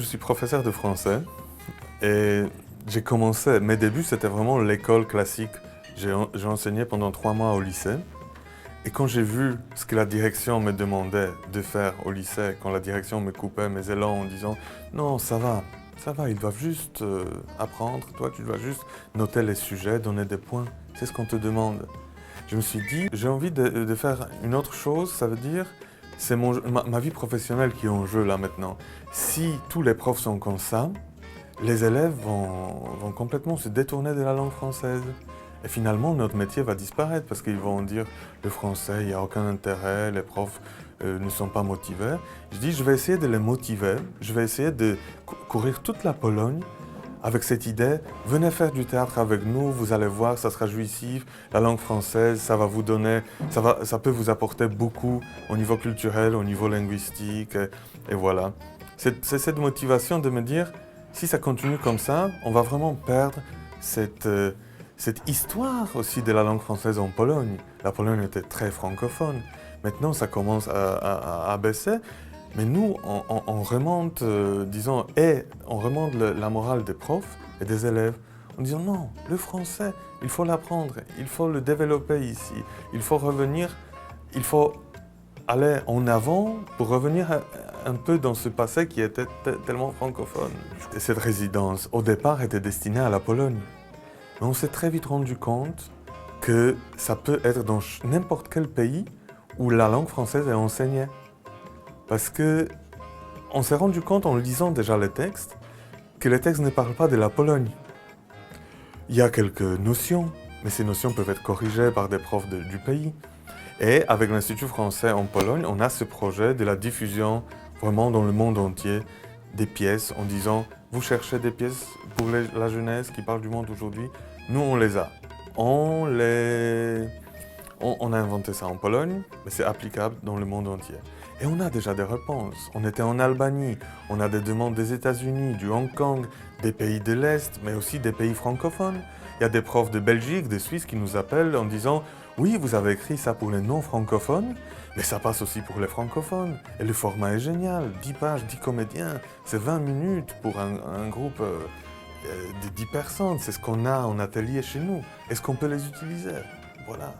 suis professeur de français et j'ai commencé, mes débuts c'était vraiment l'école classique. J'ai enseigné pendant 3 mois au lycée et quand j'ai vu ce que la direction me demandait de faire au lycée, quand la direction me coupait mes élans en disant non ça va, ils doivent juste apprendre, toi tu dois juste noter les sujets, donner des points, c'est ce qu'on te demande. Je me suis dit, j'ai envie de faire une autre chose, ça veut dire, c'est ma vie professionnelle qui est en jeu là maintenant. Si tous les profs sont comme ça, les élèves vont complètement se détourner de la langue française. Et finalement, notre métier va disparaître parce qu'ils vont dire le français, il n'y a aucun intérêt, les profs ne sont pas motivés. Je dis, je vais essayer de les motiver, je vais essayer de courir toute la Pologne avec cette idée, venez faire du théâtre avec nous, vous allez voir, ça sera jouissif, la langue française, ça va vous donner, ça peut vous apporter beaucoup au niveau culturel, au niveau linguistique, et voilà. C'est cette motivation de me dire, si ça continue comme ça, on va vraiment perdre cette histoire aussi de la langue française en Pologne. La Pologne était très francophone. Maintenant, ça commence à baisser. Mais nous, on remonte, disons, et on remonte la morale des profs et des élèves en disant non, le français, il faut l'apprendre, il faut le développer ici, il faut revenir, il faut aller en avant pour revenir un peu dans ce passé qui était tellement francophone. Et cette résidence, au départ, était destinée à la Pologne. Mais on s'est très vite rendu compte que ça peut être dans n'importe quel pays où la langue française est enseignée. Parce que on s'est rendu compte en lisant déjà les textes que les textes ne parlent pas de la Pologne. Il y a quelques notions, mais ces notions peuvent être corrigées par des profs du pays. Et avec l'Institut français en Pologne, on a ce projet de la diffusion vraiment dans le monde entier des pièces en disant vous cherchez des pièces pour la jeunesse qui parle du monde aujourd'hui, nous on les a. On a inventé ça en Pologne, mais c'est applicable dans le monde entier. Et on a déjà des réponses. On était en Albanie, on a des demandes des États-Unis, du Hong Kong, des pays de l'Est, mais aussi des pays francophones. Il y a des profs de Belgique, de Suisse qui nous appellent en disant « Oui, vous avez écrit ça pour les non-francophones, mais ça passe aussi pour les francophones. Et le format est génial, 10 pages, 10 comédiens, c'est 20 minutes pour un groupe de 10 personnes. C'est ce qu'on a en atelier chez nous. Est-ce qu'on peut les utiliser ?» Voilà.